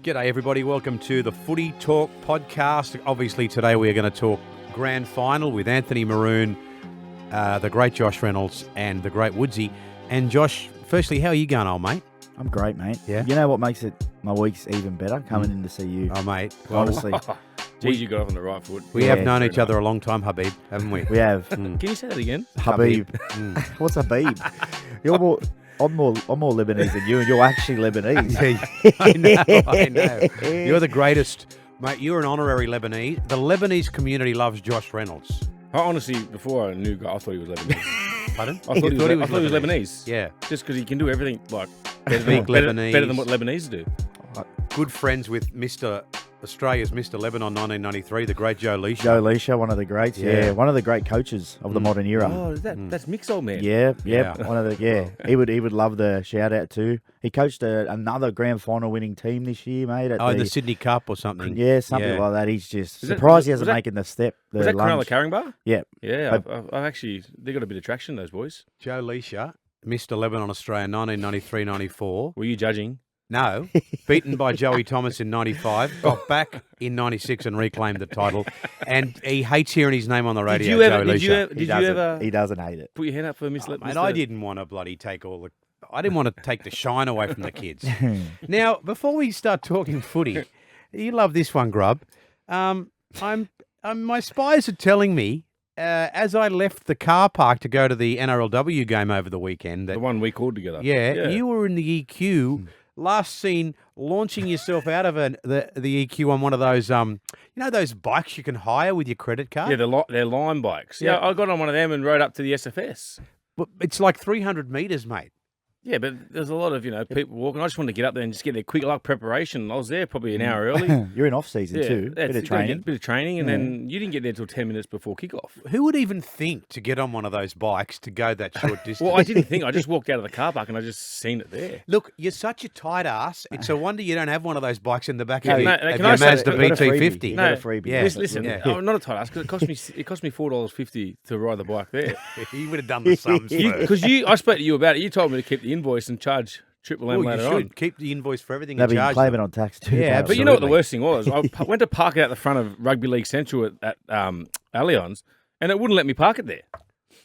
G'day everybody, welcome to the Footy Talk podcast. Obviously today we are going to talk grand final with Anthony Maroon, the great Josh Reynolds and the great Woodsy. And Josh, firstly, how are you going, old mate? I'm great, mate. Yeah? You know what makes my weeks even better? Coming in to see you. Oh, mate. Well, honestly. Geez, you got off on the right foot. We have known each other a long time, Habib, haven't we? We have. Can you say that again? Habib. What's Habib? I'm more Lebanese than you, and you're actually Lebanese. I know. You're the greatest, mate. You're an honorary Lebanese. The Lebanese community loves Josh Reynolds. Honestly, before I knew God, I thought he was Lebanese. Pardon? I thought he was Lebanese. Yeah. Just because he can do everything like better Lebanese. better than what Lebanese do. Good friends with Australia's Mr. Lebanon 1993, the great Joe Leisha. Joe Leisha, one of the greats. Yeah. One of the great coaches of the modern era. Oh, that's Mick's old man. Yeah. Yeah. One of the He would love the shout out too. He coached another grand final winning team this year, mate. In the Sydney Cup or something. Yeah, something like that. He's just surprised he hasn't making the step. Was that Cronulla Carrying Bar? Yeah. Yeah, I've actually, they got a bit of traction, those boys. Joe Leisha, Mr. Lebanon Australia 1993-94. Were you judging? No, beaten by Joey Thomas in 95, got back in 96 and reclaimed the title. And he hates hearing his name on the radio, Joe Leisha. Did you ever He doesn't hate it. put your hand up for Miss Mate, I didn't want to bloody take I didn't want to take the shine away from the kids. Now, before we start talking footy, you love this one, Grub. My spies are telling me, as I left the car park to go to the NRLW game over the weekend, that The one we called together. you were in the EQ. Last seen launching yourself out of the EQ on one of those, those bikes you can hire with your credit card? Yeah, they're Lime bikes. Yeah, I got on one of them and rode up to the SFS. But it's like 300 metres, mate. Yeah, but there's a lot of, people walking. I just wanted to get up there and just get their quick luck preparation. I was there probably an hour early. You're in off season too. Bit of training. Bit of training, and then you didn't get there till 10 minutes before kickoff. Who would even think to get on one of those bikes to go that short distance? Well, I didn't think. I just walked out of the car park and I just seen it there. Look, you're such a tight ass. It's a wonder you don't have one of those bikes in the back No, of your can I say- Mazda got a BT50. No, freebie. Yeah. Listen, I'm not a tight ass because it cost me $4.50 to ride the bike there. You would have done the sums first. Because I spoke to you about it. You told me to keep the invoice and charge Triple M Well, you later should on. keep the invoice for everything They'll and be charge claiming them. on tax too. Yeah, But you know what the absolutely. worst thing was? I went to park it out the front of Rugby League Central at Allianz, and it wouldn't let me park it there.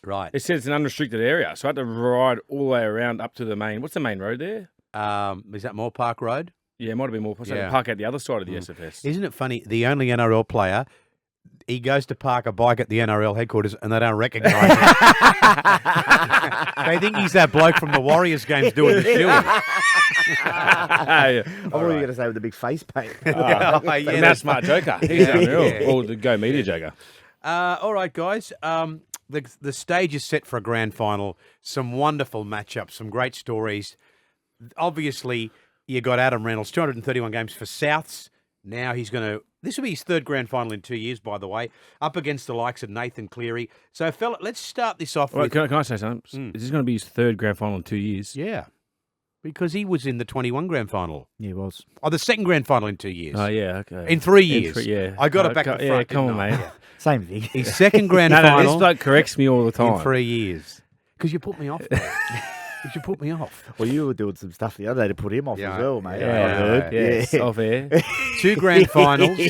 Right. It said it's an unrestricted area, so I had to ride all the way around up to the main. What's the main road there? Is that Moore Park Road? Yeah, it might have been more. So I had Yeah. to park out the other side of the SFS. Isn't it funny? The only NRL player, he goes to park a bike at the NRL headquarters and they don't recognise him. They think he's that bloke from the Warriors games doing the shoe. Yeah. I'm probably going to say with the big face paint. Yeah, And that's Smart Joker. He's unreal. Yeah. Or the Go Media Joker. All right, guys. The stage is set for a grand final. Some wonderful matchups, some great stories. Obviously, you got Adam Reynolds, 231 games for Souths. Now he's going to... This will be his third grand final in 2 years, by the way, up against the likes of Nathan Cleary. So, fella, let's start this off with... Can I say something? Is this going to be his third grand final in 2 years? Yeah, because he was in the 21 grand final. Yeah, he was. Oh, the second grand final in 2 years. Oh, yeah, okay. In 3 years. Yeah. I got it back to front. Yeah, come didn't on, I? mate. Same thing. His second grand No, final this bloke corrects me all the time. in 3 years. Because you put me off, though. Because you put me off. Well, you were doing some stuff the other day to put him off Yeah, as well, mate. yeah, I heard. Yes, off air. 2 grand finals.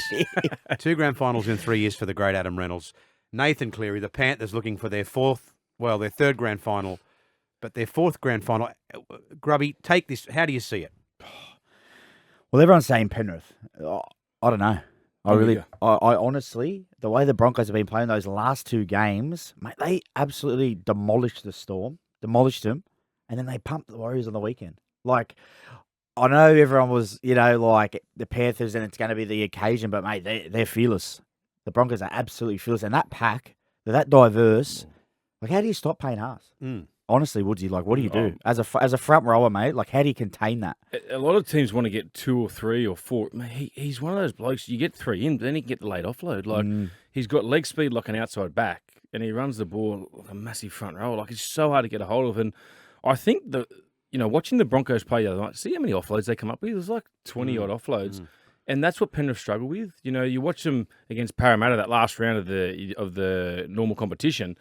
2 grand finals in 3 years for the great Adam Reynolds. Nathan Cleary, the Panthers looking for their third grand final, but their fourth grand final. Grubby, take this. How do you see it? Well, everyone's saying Penrith. I don't know. I honestly, the way the Broncos have been playing those last 2 games, mate, they absolutely demolished the Storm, demolished them, and then they pumped the Warriors on the weekend. Like, I know everyone was, like the Panthers and it's going to be the occasion, but mate, they're fearless. The Broncos are absolutely fearless. And that pack, they're that diverse. Like, how do you stop Payne Haas? Honestly, Woodsy, like, what do you do? As a front rower, mate, like, how do you contain that? A lot of teams want to get 2 or 3 or 4. Mate, he's one of those blokes, you get 3 in, then he can get the late offload. Like, he's got leg speed like an outside back, and he runs the ball like a massive front rower. Like, it's so hard to get a hold of. And I think watching the Broncos play the other night, see how many offloads they come up with? There's like 20-odd offloads. And that's what Penrith struggle with. You watch them against Parramatta that last round of the normal competition.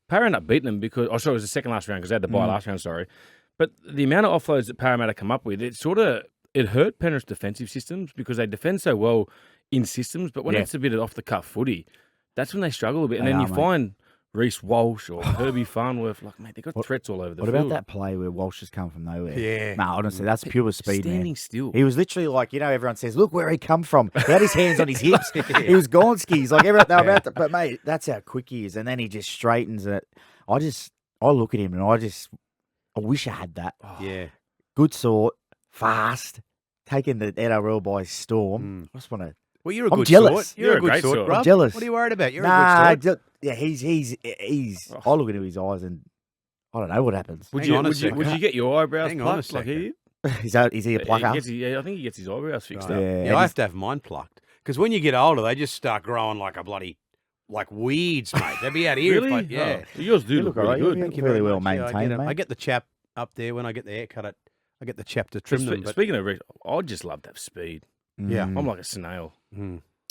Parramatta ended up beating them because... Oh, sorry, it was the second last round because they had the bye last round, sorry. But the amount of offloads that Parramatta come up with, it sort of it hurt Penrith's defensive systems because they defend so well in systems, but when Yeah. it's a bit of off-the-cuff footy, that's when they struggle a bit. And They then are, you mate. find Reece Walsh or Herbie Farnworth, like, mate, they got threats all over the What field. about that play where Walsh has come from nowhere? Yeah. Nah, honestly, that's pure speed, man. Standing still. He was literally like, everyone says, look where he come from. He had his hands on his hips. He was gone skis. Like, everyone, they were about to, but, mate, that's how quick he is. And then he just straightens it. I look at him and I wish I had that. Yeah. Good sort, fast, taking the NRL by storm. I just want to. Well, you're a I'm good jealous. sort. You're a good great sort, sort. Rob. I'm jealous. What are you worried about? You're Nah, a good sort. yeah, he's. I look into his eyes and I don't know what happens. Would Hang you, on a would, you, second. would you get your eyebrows Hang on a plucked like he second. did? Is he a plucker? I think he gets his eyebrows fixed Right. up. Yeah. Yeah, I have to have mine plucked. Because when you get older, they just start growing like a bloody, like weeds, mate. They'll be out here. Really? Yeah. Oh, yours do You look look really alright. good. You Thank you really very well much. Yeah, maintained, mate. I get the chap up there when I get the haircut. I get the chap to trim them. But Speaking of Reece, I'd just love to have speed. Yeah. I'm like a snail.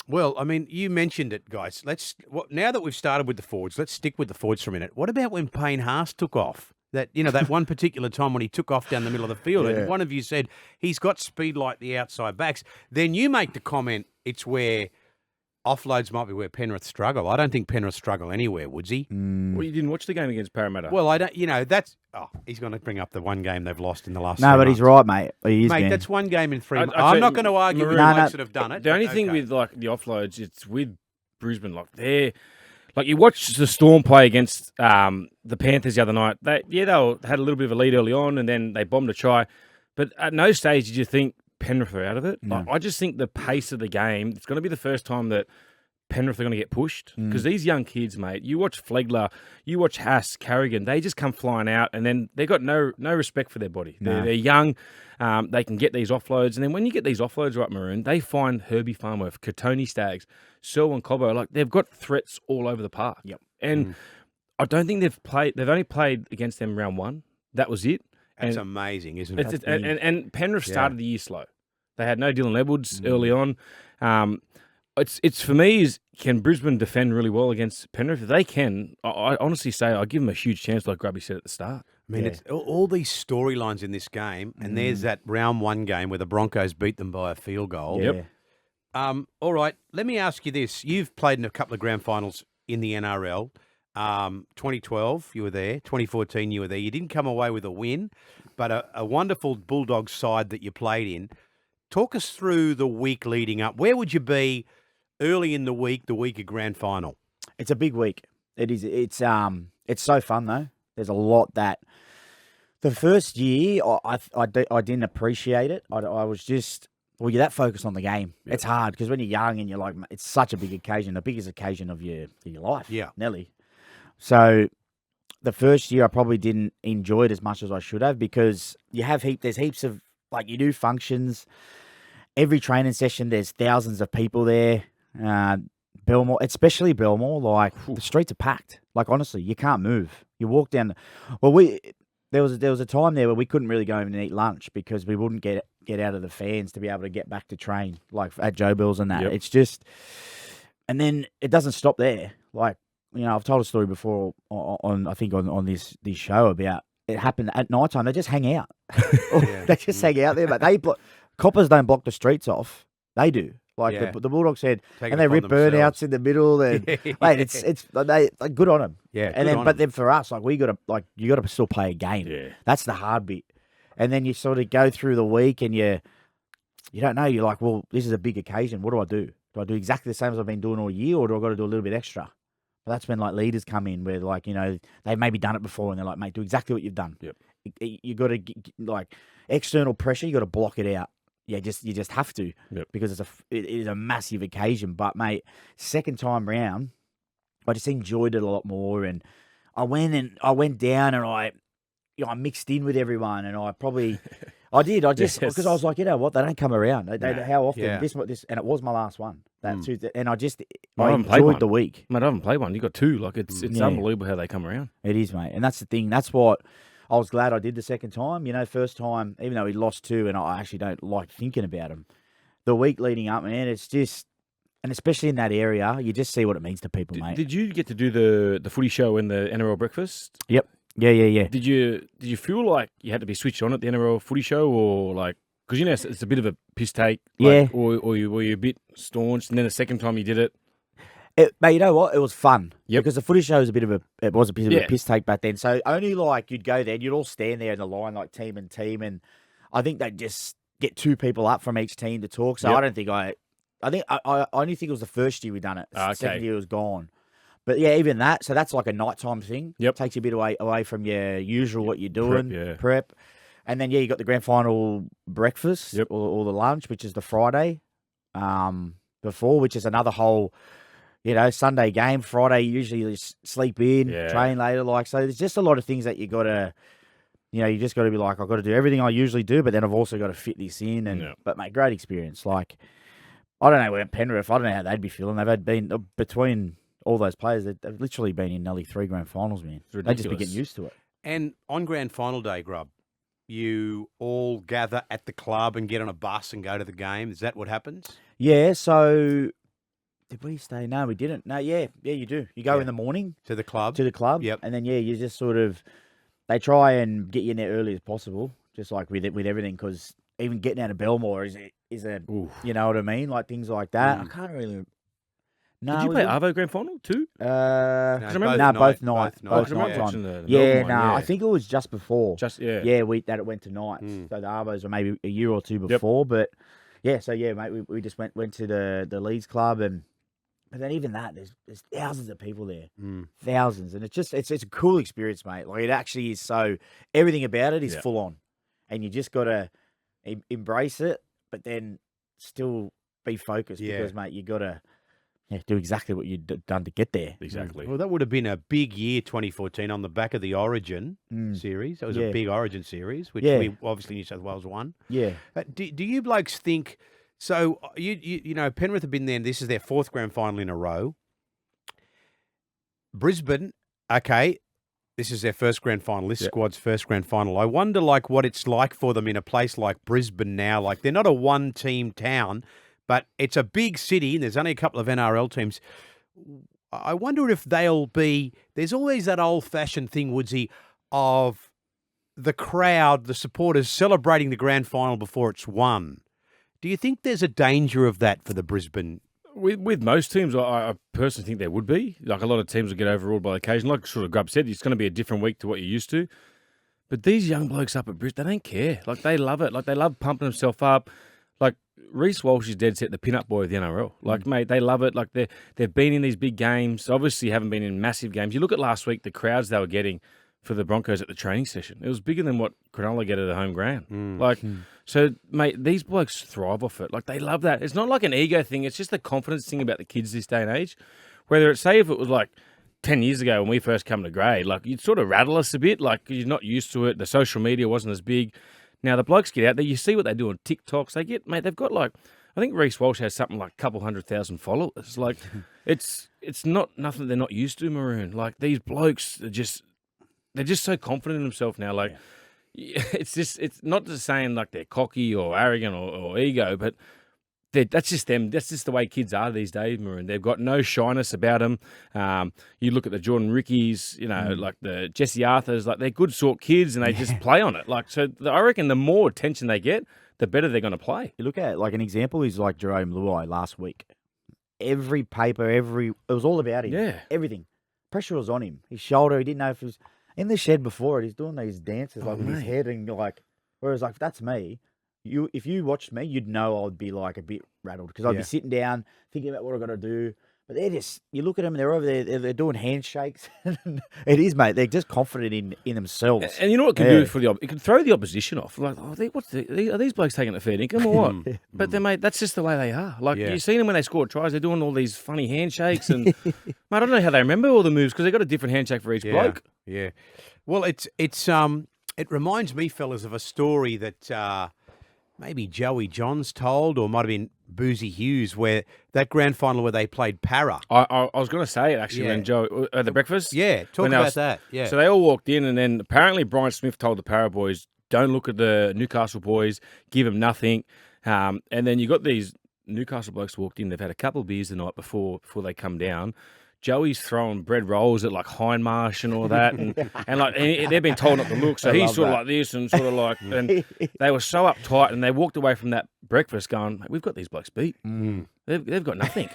Well, I mean, you mentioned it, guys. Now that we've started with the forwards, let's stick with the forwards for a minute. What about when Payne Haas took off? That one particular time when he took off down the middle of the field, Yeah. and one of you said he's got speed like the outside backs. Then you make the comment it's where offloads might be where Penrith struggle. I don't think Penrith struggle anywhere, Woodsy. Well, you didn't watch the game against Parramatta. Well, I don't. That's. Oh, he's going to bring up the one game they've lost in the last. No, 3 but he's months. right, mate. He is, Mate, man. that's one game in 3 months. I'd I'm say not going to argue with Maroon- the No, blokes no. that have done it. the only but thing okay. with like the offloads, it's with Brisbane. Like you watch the Storm play against the Panthers the other night. They had a little bit of a lead early on, and then they bombed a try. But at no stage did you think Penrith are out of it. No. Like, I just think the pace of the game. It's going to be the first time that Penrith are going to get pushed because these young kids, mate. You watch Flegler, you watch Haas, Carrigan. They just come flying out, and then they got no respect for their body. No. They're young. They can get these offloads, and then when you get these offloads right, Maroon, they find Herbie Farnworth, Katoni Staggs, Selwyn Cobbo. Like they've got threats all over the park. Yep. And I don't think they've played. They've only played against them round one. That was it. That's And amazing, isn't it? and Penrith Yeah. started the year slow. They had no Dylan Edwards early on. It's for me is can Brisbane defend really well against Penrith? If they can, I honestly say I give them a huge chance, like Grubby said at the start. I mean, Yeah. it's all these storylines in this game, and there's that round one game where the Broncos beat them by a field goal. Yeah. All right, let me ask you this. You've played in a couple of grand finals in the NRL. 2012, you were there. 2014, you were there. You didn't come away with a win, but a wonderful Bulldogs side that you played in. Talk us through the week leading up. Where would you be early in the week of grand final? It's a big week. It is. It's so fun though. There's a lot that. The first year, I didn't appreciate it. I was just you're that focused on the game. Yeah. It's hard because when you're young and you're like, it's such a big occasion, the biggest occasion of your life. Yeah. Nelly. So the first year, I probably didn't enjoy it as much as I should have because you have there's heaps of you do functions. Every training session, there's thousands of people there. Belmore, especially Belmore, the streets are packed. Like honestly, you can't move. You walk down. There was a time there where we couldn't really go in and eat lunch because we wouldn't get out of the fans to be able to get back to train, like at Joe Bill's and that. Yep. It's just, and then it doesn't stop there. I've told a story before on this show about it happened at night time. They just hang out. They just hang out there, but coppers don't block the streets off. They do. Yeah. The Bulldogs said, Take and it they upon rip burnouts themselves. in the middle. And mate, it's good on them. Yeah, And then for us, you got to still play a game. Yeah. That's the hard bit. And then you sort of go through the week and you don't know. You're like, well, this is a big occasion. What do I do? Do I do exactly the same as I've been doing all year, or do I got to do a little bit extra? Well, that's when leaders come in where they've maybe done it before and they're like, mate, do exactly what you've done. Yep. You got to external pressure. You got to block it out. Yeah, you just have to because it is a massive occasion. But mate, second time round, I just enjoyed it a lot more, and I went down and I mixed in with everyone, and I did. I just because I was like, you know what, they don't come around. How often Yeah. this, and it was my last one. Tuesday, and I haven't played enjoyed one. the week. Mate, I haven't played one. You got two. It's Yeah. unbelievable how they come around. It is, mate, and that's the thing. That's what I was glad I did the second time. First time, even though he lost two, and I actually don't like thinking about him. The week leading up, man, it's just, and especially in that area, you just see what it means to people, mate. Did you get to do the footy show and the NRL breakfast? Yep. Yeah. Did you feel like you had to be switched on at the NRL footy show, or Because it's a bit of a piss take. Yeah. Or were you a bit staunch, and then the second time you did it. Mate, you know what? It was fun. Yep. Because the footy show was a bit of a Yeah. piss take back then. So only like you'd go there and you'd all stand there in the line like team and team, and I think they'd just get 2 people up from each team to talk. So Yep. I don't think I only think it was the first year we done it. Okay. Second year was gone. But yeah, even that. So that's like a nighttime thing. Yep. Takes you a bit away from your usual what you're doing. Prep. And then you got the grand final breakfast Yep. or the lunch, which is the Friday before, which is another whole, Sunday game. Friday usually you sleep in, train later. So there's just a lot of things that you got to, you just got to be like, I've got to do everything I usually do, but then I've also got to fit this in. But mate, great experience. Like, I don't know where Penrith, I don't know how they'd be feeling. They've been between all those players. They've literally been in nearly 3 grand finals, man. They'd just be getting used to it. And on grand final day, Grub, you all gather at the club and get on a bus and go to the game. Is that what happens? Yeah, so did we stay? No, we didn't. No, yeah, you do. You go in the morning To the club? Yep. And then, you just sort of, they try and get you in there early as possible, just like with everything, because even getting out of Belmore is a, you know what I mean? Like things like that. I can't really. No, Did you play Arvo Grand Final too? both night time. Yeah, I think it was just before. That it went to nights. So the Arvos were maybe a year or two before, but mate, we just went to the Leeds club, but then even that, there's thousands of people there, thousands, and it's a cool experience, mate. Like it actually is. So everything about it is full on, and you just gotta embrace it, but then still be focused because, mate, you gotta. Yeah, do exactly what you'd done to get there. Exactly. Well, that would have been a big year, 2014, on the back of the Origin series. That was a big Origin series, which we obviously New South Wales won. Yeah. Do you blokes think? So you know Penrith have been there, and this is their 4th grand final in a row. Brisbane, okay, this is their first grand final. This squad's first grand final. I wonder, what it's like for them in a place like Brisbane now. Like they're not a one-team town. But it's a big city, and there's only a couple of NRL teams. I wonder if they'll be... There's always that old-fashioned thing, Woodsy, of the crowd, the supporters, celebrating the grand final before it's won. Do you think there's a danger of that for the Brisbane? With most teams, I personally think there would be. Like a lot of teams will get overruled by occasion. Like sort of Grub said, it's going to be a different week to what you're used to. But these young blokes up at Brisbane, they don't care. Like they love it. Like they love pumping themselves up. Like Reece Walsh is dead set the pin-up boy of the NRL. Like, mate, they love it. Like they've been in these big games. Obviously, haven't been in massive games. You look at last week, the crowds they were getting for the Broncos at the training session. It was bigger than what Cronulla get at the home ground. So, mate, these blokes thrive off it. Like they love that. It's not like an ego thing. It's just a confidence thing about the kids this day and age. Whether it's say if it was like 10 years ago when we first come to grade, like you'd sort of rattle us a bit. Like you're not used to it. The social media wasn't as big. Now, the blokes get out there, you see what they do on TikToks. They've got I think Reece Walsh has something like a couple 100,000 followers. Like, it's not nothing they're not used to, Maroon. Like, these blokes they're just so confident in themselves now. Like, it's not just saying like they're cocky or arrogant or ego, but that's just them. That's just the way kids are these days, Maroon. They've got no shyness about them. You look at the Jordan Rickies, like the Jesse Arthurs, like they're good sort kids and they just play on it. Like, so I reckon the more attention they get, the better they're going to play. You look at like an example is like Jerome Luai last week. Every paper, it was all about him. Yeah. Everything. Pressure was on him. His shoulder, he didn't know if it was in the shed before it. He's doing these dances with his head and whereas like, that's me. If you watched me, you'd know I'd be like a bit rattled because I'd be sitting down thinking about what I've got to do. But they're just, you look at them and they're over there, they're doing handshakes. It is, mate. They're just confident in themselves. And you know what it can do for it can throw the opposition off. Like, are these blokes taking a fair dinkum or what? But then, mate, that's just the way they are. Like, you've seen them when they score tries, they're doing all these funny handshakes. And, mate, I don't know how they remember all the moves because they've got a different handshake for each bloke. Yeah. Well, it reminds me, fellas, of a story that... maybe Joey Johns told, or might have been Boozy Hughes, where that grand final where they played Para. I was going to say it actually when Joe at the breakfast. Yeah, talk about that. Yeah. So they all walked in, and then apparently Brian Smith told the Para boys, "Don't look at the Newcastle boys, give them nothing." And then you got these Newcastle blokes walked in. They've had a couple of beers the night before they come down. Joey's throwing bread rolls at like Hindmarsh and all that, and they've been told not to look, so I he's love sort of that. like this and sort of like, and they were so uptight, and they walked away from that breakfast going, "Mate, we've got these blokes beat. They've got nothing.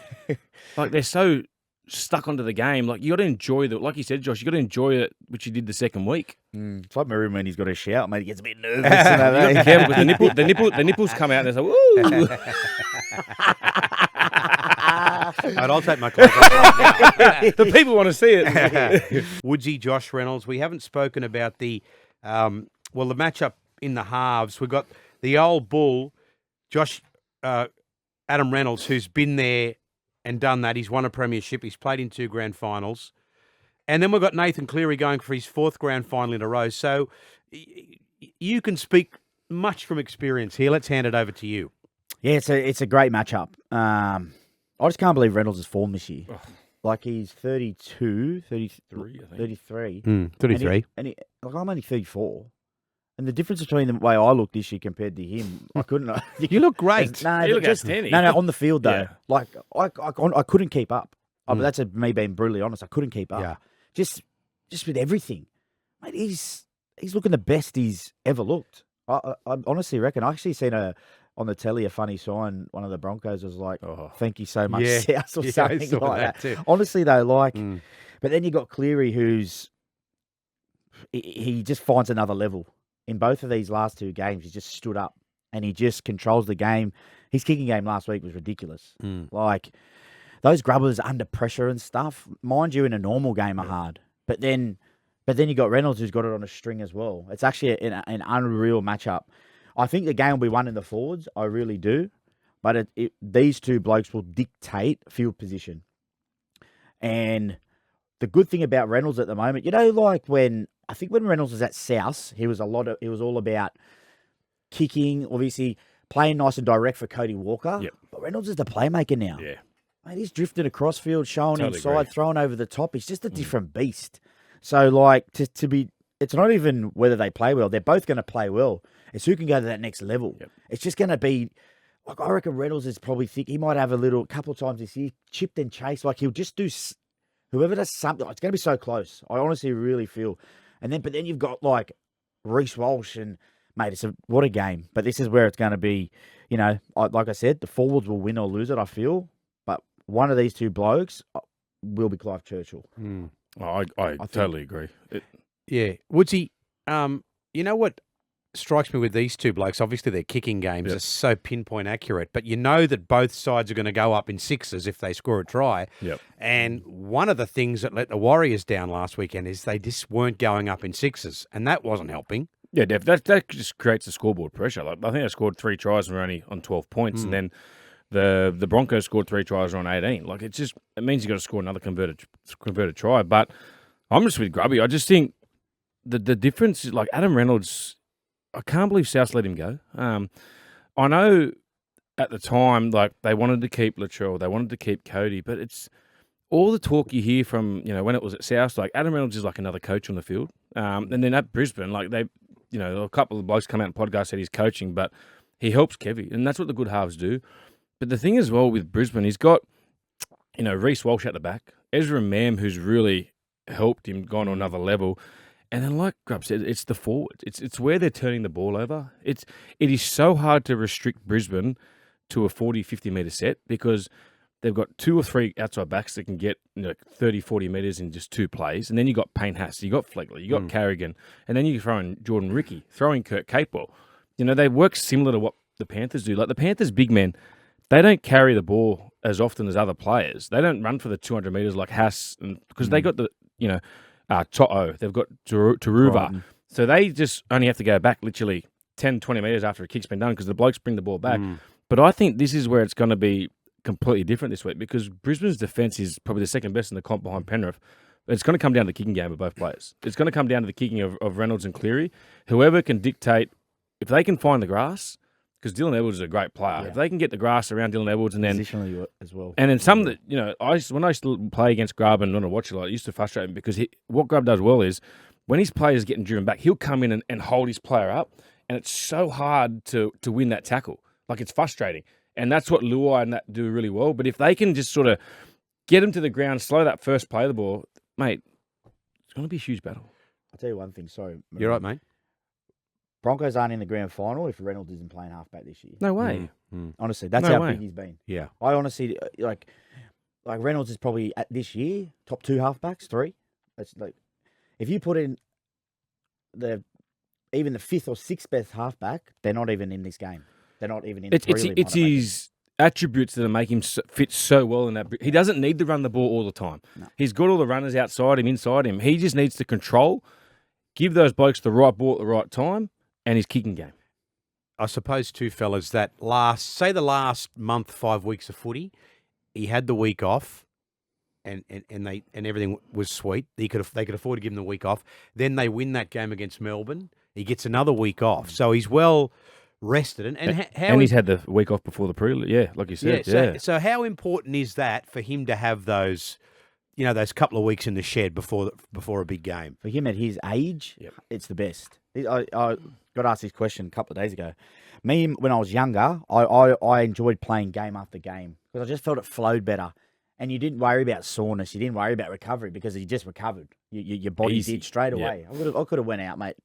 Like they're so stuck onto the game. Like you got to enjoy like you said, Josh. You got to enjoy it, which you did the second week. It's like Maroon when he's got to shout, mate. He gets a bit nervous. You got to be careful because the nipples come out and it's like, woo. Right, I'll take my clothes off right now. The people want to see it. Woodsy, Josh Reynolds. We haven't spoken about the matchup in the halves. We've got the old bull, Adam Reynolds, who's been there and done that. He's won a premiership. He's played in 2 grand finals. And then we've got Nathan Cleary going for his 4th grand final in a row. So you can speak much from experience here. Let's hand it over to you. Yeah, it's a great matchup. I just can't believe Reynolds' form this year. Oh. Like he's 32, 33, I think. 33. 33. Like I'm only 34. And the difference between the way I look this year compared to him, I couldn't. You look great. No, You but look outstanding. No, on the field though. Yeah. Like I couldn't keep up. That's me being brutally honest. I couldn't keep up. Yeah. Just with everything, mate. He's looking the best he's ever looked. I honestly reckon. I actually seen on the telly a funny sign. One of the Broncos was like, "Thank you so much, South," or I something saw like that that. too. Honestly though, but then you got Cleary, who's he just finds another level. In both of these last 2 games, he just stood up and he just controls the game. His kicking game last week was ridiculous. Like those grubbers under pressure and stuff, mind you, in a normal game are hard. But then you got Reynolds who's got it on a string as well. It's actually an unreal matchup. I think the game will be won in the forwards. I really do. But these 2 blokes will dictate field position. And the good thing about Reynolds at the moment, like when Reynolds was at South, he was all about kicking, obviously playing nice and direct for Cody Walker. Yep. But Reynolds is the playmaker now. Yeah. Mate, he's drifted across field, showing Totally inside, agree. throwing over the top. He's just a different beast. So, like, it's not even whether they play well. They're both going to play well. It's who can go to that next level. Yep. It's just going to be, like, I reckon Reynolds is probably thick. He might have a couple of times this year, chipped and chased. Like, he'll just do, whoever does something, it's going to be so close. I honestly really feel. But then you've got, like, Reece Walsh and, mate, what a game. But this is where it's going to be, like I said, the forwards will win or lose it, I feel. But one of these 2 blokes will be Clive Churchill. I totally agree. Yeah. Woodsy, you know what strikes me with these 2 blokes? Obviously, their kicking games are so pinpoint accurate, but you know that both sides are going to go up in 6s if they score a try. Yep. And one of the things that let the Warriors down last weekend is they just weren't going up in 6s, and that wasn't helping. Yeah, Def, that just creates the scoreboard pressure. Like I think they scored 3 tries and were only on 12 points, and then the Broncos scored 3 tries and were on 18. Like it means you got to score another converted try. But I'm just with Grubby. I just think the difference is like Adam Reynolds. I can't believe South let him go. I know at the time like they wanted to keep Latrell, they wanted to keep Cody, but it's all the talk you hear from when it was at South. Like Adam Reynolds is like another coach on the field, and then at Brisbane, like they. A couple of blokes come out in podcast said he's coaching, but he helps Kevy, and that's what the good halves do. But the thing as well with Brisbane, he's got, Reece Walsh at the back, Ezra Mam, who's really helped him gone on another level, and then like Grubb said, it's the forwards. It's where they're turning the ball over. It is so hard to restrict Brisbane to a 40, 50-metre set because they've got 2 or 3 outside backs that can get 30, 40 metres in just 2 plays. And then you got Payne Haas, you got Flegler, you got Carrigan, and then you throw in Jordan Ricky, throwing Kurt Capewell. They work similar to what the Panthers do. Like the Panthers' big men, they don't carry the ball as often as other players. They don't run for the 200 metres like Haas, because they got the, To'o, they've got Taruva. Right. So they just only have to go back literally 10, 20 metres after a kick's been done because the blokes bring the ball back. But I think this is where it's going to be completely different this week because Brisbane's defence is probably the second best in the comp behind Penrith. It's going to come down to the kicking game of both players. It's going to come down to the kicking of Reynolds and Cleary. Whoever can dictate, if they can find the grass, because Dylan Edwards is a great player. Yeah. If they can get the grass around Dylan Edwards and then Positionally as well. and then some that when I used to play against Grubb and not to watch a lot, it used to frustrate me because what Grubb does well is when his players getting driven back, he'll come in and hold his player up, and it's so hard to win that tackle. Like it's frustrating. And that's what Luai and that do really well. But if they can just sort of get him to the ground, slow that first play of the ball, mate. It's going to be a huge battle. I'll tell you one thing. Sorry, You're right, mate. Broncos aren't in the grand final if Reynolds isn't playing halfback this year. No way. Honestly, that's No how way. big he's been. Yeah. I honestly like Reynolds is probably at this year top 2 halfbacks, 3. That's like if you put in even the 5th or 6th best halfback, they're not even in this game. They're not even in. It's prelim, it's his attributes that make him fit so well in that. He doesn't need to run the ball all the time. No. He's got all the runners outside him, inside him. He just needs to control, give those blokes the right ball at the right time, and his kicking game. I suppose too, fellas, that the last month, 5 weeks of footy, he had the week off, and everything was sweet. They could afford to give him the week off. Then they win that game against Melbourne. He gets another week off, so he's well rested. And he's had the week off before the prelim. Yeah, like you said. Yeah. So how important is that for him to have those, those couple of weeks in the shed before a big game? For him at his age, It's the best. I got asked this question a couple of days ago. Me, when I was younger, I enjoyed playing game after game because I just felt it flowed better. And you didn't worry about soreness. You didn't worry about recovery because you just recovered. Your body Easy. did straight Yeah. away. I could have went out, mate,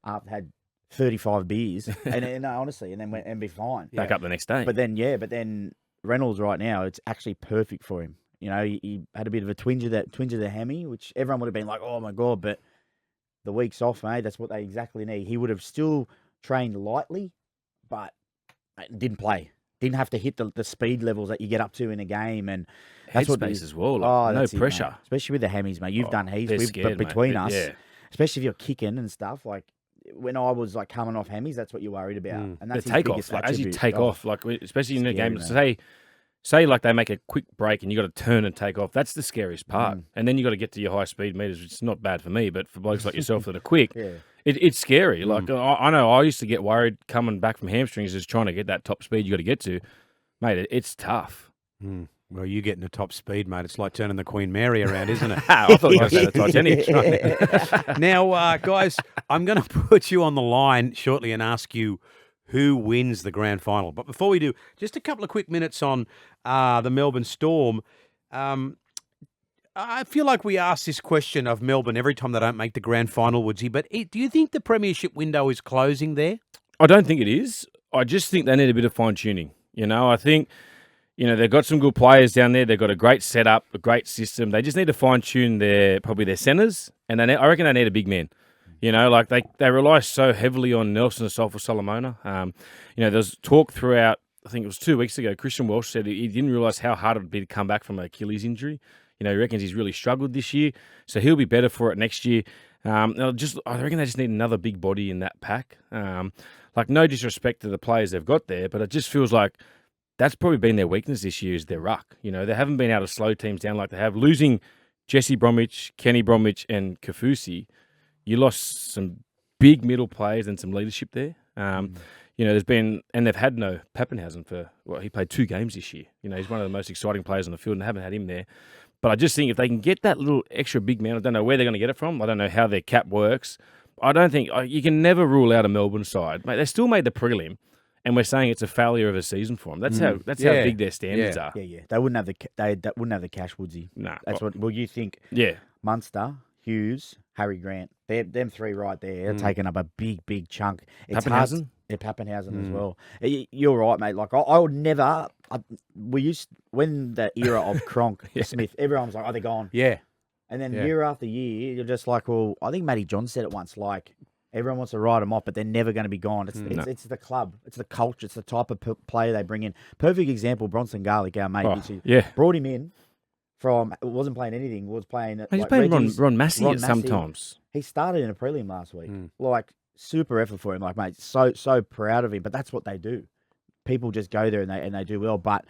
had 35 beers, and honestly, and then went and be fine. Back up the next day. But then Reynolds right now, it's actually perfect for him. He had a bit of a twinge of the hammy, which everyone would have been like, oh my God, but the week's off, mate. That's what they exactly need. He would have still trained lightly, but didn't play. Didn't have to hit the speed levels that you get up to in a game, and that's what Headspace as well. Like, no that's it, pressure. mate. Especially with the hammies, mate. You've done heaps, they're but scared, between mate. us, Yeah. especially if you're kicking and stuff. Like when I was like coming off hammies, that's what you're worried about, and The that's his take off. biggest Like, as you attribute. take Oh, off, like especially in a scary, game, man. say like they make a quick break and you got to turn and take off. That's the scariest part. And then you got to get to your high speed meters, which is not bad for me, but for blokes like yourself that are quick, Yeah. it's scary. Like I know I used to get worried coming back from hamstrings, just trying to get that top speed you got to get to, mate. It's tough. Well, you getting the top speed, mate. It's like turning the Queen Mary around, isn't it? I thought you were going to the Titanic. Now, guys, I'm going to put you on the line shortly and ask you who wins the grand final. But before we do, just a couple of quick minutes on the Melbourne Storm. I feel like we ask this question of Melbourne every time they don't make the grand final, Woodsy. But do you think the premiership window is closing there? I don't think it is. I just think they need a bit of fine tuning. I think. They've got some good players down there. They've got a great setup, a great system. They just need to fine tune their centres, and I reckon they need a big man. Like they rely so heavily on Nelson Asafa Solomona. There's talk throughout. I think it was 2 weeks ago. Christian Welch said he didn't realise how hard it would be to come back from an Achilles injury. He reckons he's really struggled this year, so he'll be better for it next year. I reckon they just need another big body in that pack. No disrespect to the players they've got there, but it just feels like. That's probably been their weakness this year is their ruck. They haven't been able to slow teams down like they have. Losing Jesse Bromwich, Kenny Bromwich, and Kafusi, you lost some big middle players and some leadership there. They've had no Pappenhausen he played 2 games this year. He's one of the most exciting players on the field and they haven't had him there. But I just think if they can get that little extra big man, I don't know where they're going to get it from. I don't know how their cap works. I don't think you can never rule out a Melbourne side. Mate, they still made the prelim. And we're saying it's a failure of a season for them. That's how big their standards are. Yeah. They wouldn't have the wouldn't have the cash, Woodsy. Nah. That's what. Well, you think? Yeah. Munster, Hughes, Harry Grant. Them 3 right there are taking up a big chunk. It's Pappenhausen? Pappenhausen as well. You're right, mate. Like I would never. When the era of Cronk, Smith, everyone was like, "Oh, they're gone." Yeah. And then year after year, you're just like, well, I think Matty John said it once, like. Everyone wants to write them off, but they're never going to be gone. It's the club. It's the culture. It's the type of player they bring in. Perfect example, Bronson Garlick, our mate. Brought him in from, wasn't playing anything. Was playing He's playing Ron Massey sometimes. He started in a prelim last week. Like, super effort for him. Like, mate, so proud of him. But that's what they do. People just go there and they do well. But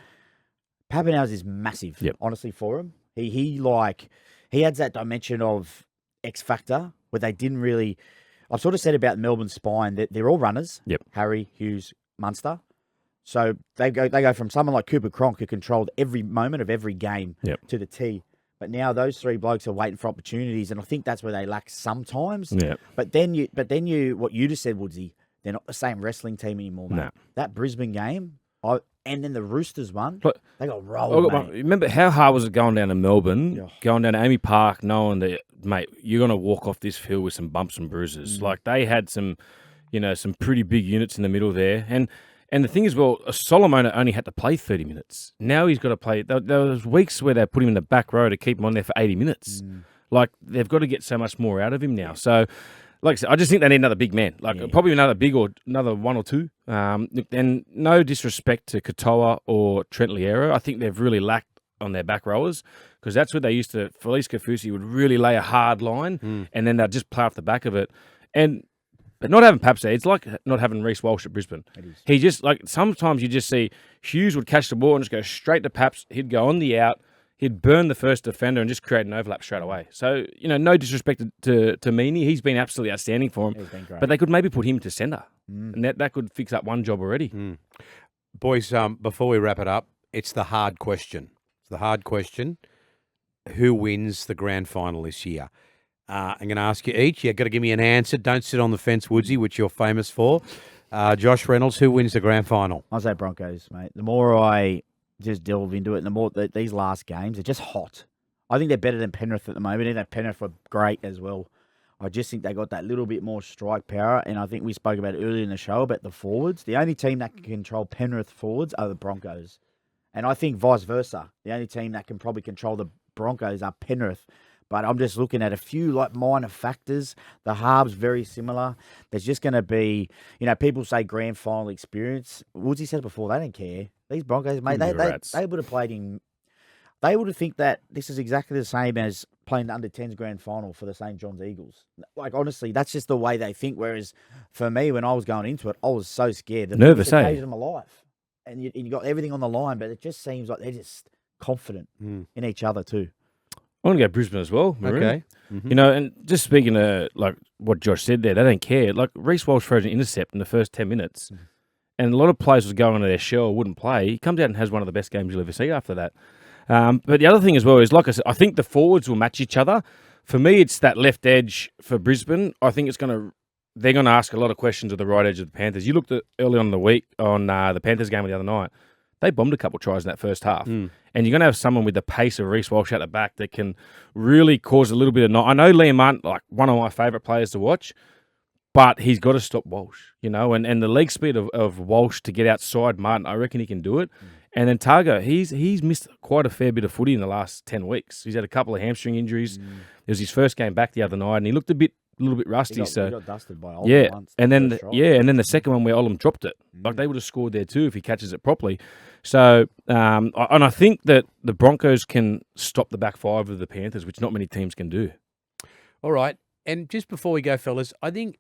Pappenhausen is massive, honestly, for him. He adds that dimension of X factor where they didn't really... I've sort of said about Melbourne spine that they're all runners. Harry, Hughes, Munster. So they go from someone like Cooper Cronk who controlled every moment of every game to the T. But now those 3 blokes are waiting for opportunities, and I think that's where they lack sometimes. But then you what you just said, Woodsy, they're not the same wrestling team anymore, mate. No. That Brisbane game, And then the Roosters one, But- they got rolled, mate. Remember how hard was it going down to Melbourne, Yeah. going down to Amy Park, knowing that, mate, you're going to walk off this field with some bumps and bruises. Like, they had some pretty big units in the middle there. And the thing is, well, Solomon only had to play 30 minutes. Now he's got to play. There was weeks where they put him in the back row to keep him on there for 80 minutes. Like, they've got to get so much more out of him now. So, like I said, I just think they need another big man. Like, probably another big or another one or two. And no disrespect to Katoa or Trent Liero. I think they've really lacked on their back rowers because that's where they used to. Felice Kafusi would really lay a hard line and then they'd just play off the back of it. But not having Paps there, it's like not having Reece Walsh at Brisbane. He just, like, sometimes you just see Hughes would catch the ball and just go straight to Paps. He'd go on the out. He'd burn the first defender and just create an overlap straight away. So, no disrespect to Meaney. He's been absolutely outstanding for him. But they could maybe put him to centre. And that could fix up one job already. Boys, before we wrap it up, it's the hard question. It's the hard question. Who wins the grand final this year? I'm going to ask you each. You've got to give me an answer. Don't sit on the fence, Woodsy, which you're famous for. Josh Reynolds, who wins the grand final? I'll say Broncos, mate. The more I just delve into it, and the more these last games are just hot. I think they're better than Penrith at the moment. Even though Penrith were great as well. I just think they got that little bit more strike power, and I think we spoke about it earlier in the show about the forwards. The only team that can control Penrith forwards are the Broncos, and I think vice versa. The only team that can probably control the Broncos are Penrith. But I'm just looking at a few like minor factors. The halves very similar. There's just going to be, people say grand final experience. Woodsy said it before, they don't care. These Broncos, mate, they would have played in. They would have think that this is exactly the same as playing the under-10s grand final for the St. John's Eagles. Like, honestly, that's just the way they think. Whereas for me, when I was going into it, I was so scared. Nervous, eh? Them alive. And you got everything on the line, but it just seems like they're just confident in each other too. I want to go Brisbane as well, Maroon. Okay. And just speaking of like what Josh said there, they don't care. Like Reece Walsh throws an intercept in the first 10 minutes, and a lot of players was going into their shell, wouldn't play. He comes out and has one of the best games you'll ever see after that. But the other thing as well is, like I said, I think the forwards will match each other. For me, it's that left edge for Brisbane. I think they're going to ask a lot of questions of the right edge of the Panthers. You looked at early on in the week on the Panthers game the other night. They bombed a couple of tries in that first half. And you're going to have someone with the pace of Reece Walsh at the back that can really cause a little bit of... I know Liam Martin, like one of my favourite players to watch, but he's got to stop Walsh, and the leg speed of Walsh to get outside Martin, I reckon he can do it. And then Targo, he's missed quite a fair bit of footy in the last 10 weeks. He's had a couple of hamstring injuries. It was his first game back the other night, and he looked a little bit rusty. He got dusted by Oldham once. And then the second one where Oldham dropped it. Like they would have scored there too if he catches it properly. So, and I think that the Broncos can stop the back five of the Panthers, which not many teams can do. All right. And just before we go, fellas, I think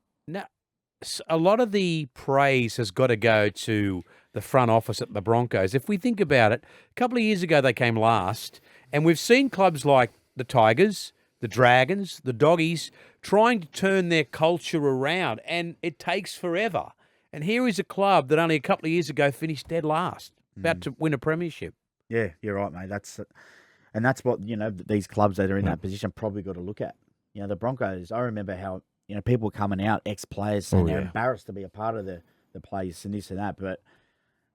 a lot of the praise has got to go to the front office at the Broncos. If we think about it, a couple of years ago they came last, and we've seen clubs like the Tigers, the Dragons, the Doggies trying to turn their culture around, and it takes forever. And here is a club that only a couple of years ago finished dead last, about to win a premiership. Yeah, you're right, mate. That's what these clubs that are in that position probably got to look at. The Broncos. I remember how people coming out, ex-players saying they're embarrassed to be a part of the place and this and that, but.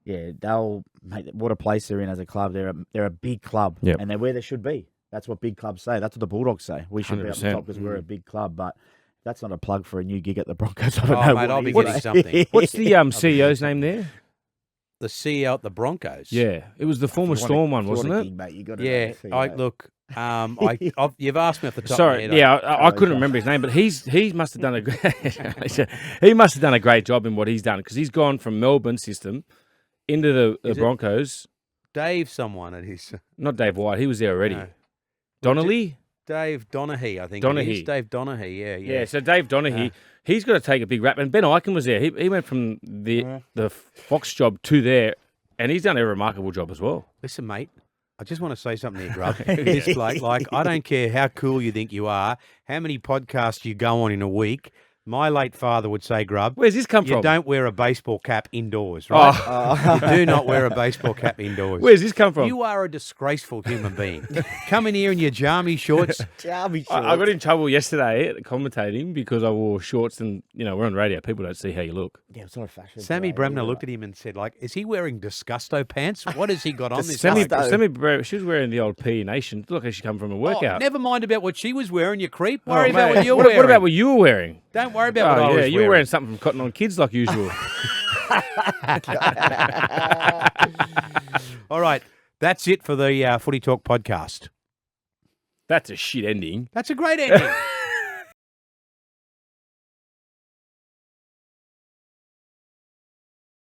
Yeah, what a place they're in as a club. They're a big club, and they're where they should be. That's what big clubs say. That's what the Bulldogs say. We should 100%. Be up the top because we're a big club. But that's not a plug for a new gig at the Broncos. I don't know. Mate, I'll be getting something. What's the CEO's name there? The CEO at the Broncos. Yeah, it was the former Storm one, wasn't it? Gig, mate, you got you've asked me off the top. Sorry, of my head. I couldn't remember his name, but he must have done a great job in what he's done because he's gone from Melbourne system into the Broncos. Dave someone at his... Not Dave White. He was there already. No. Donnelly? Dave Donaghy, I think. Donaghy. Dave Donaghy, yeah. Yeah, so Dave Donaghy, he's got to take a big rap. And Ben Eichen was there. He went from the Fox job to there, and he's done a remarkable job as well. Listen, mate, I just want to say something here, Grub. This bloke, I don't care how cool you think you are, how many podcasts you go on in a week, My late father would say, Grub, Where's this come you from? don't wear a baseball cap indoors, right? Oh, You do not wear a baseball cap indoors. where's this come from? You are a disgraceful human being. Come in here in your jammy shorts. Jammy I got in trouble yesterday commentating because I wore shorts and, we're on radio. People don't see how you look. Yeah, it's not a fashion. Sammy today Bremner either. looked at him and said, like, is he wearing Disgusto pants? What has he got on this Sammy, bloke? she was wearing the old PE Nation. Look how she come from a Oh, workout. never mind about what she was wearing, you creep. Oh, Worry about mate. what you're wearing. What about what you were wearing? Don't worry about what I Oh, was yeah, wearing. you were wearing something from Cotton On Kids like usual. All right, that's it for the Footy Talk podcast. That's a shit ending. That's a great ending.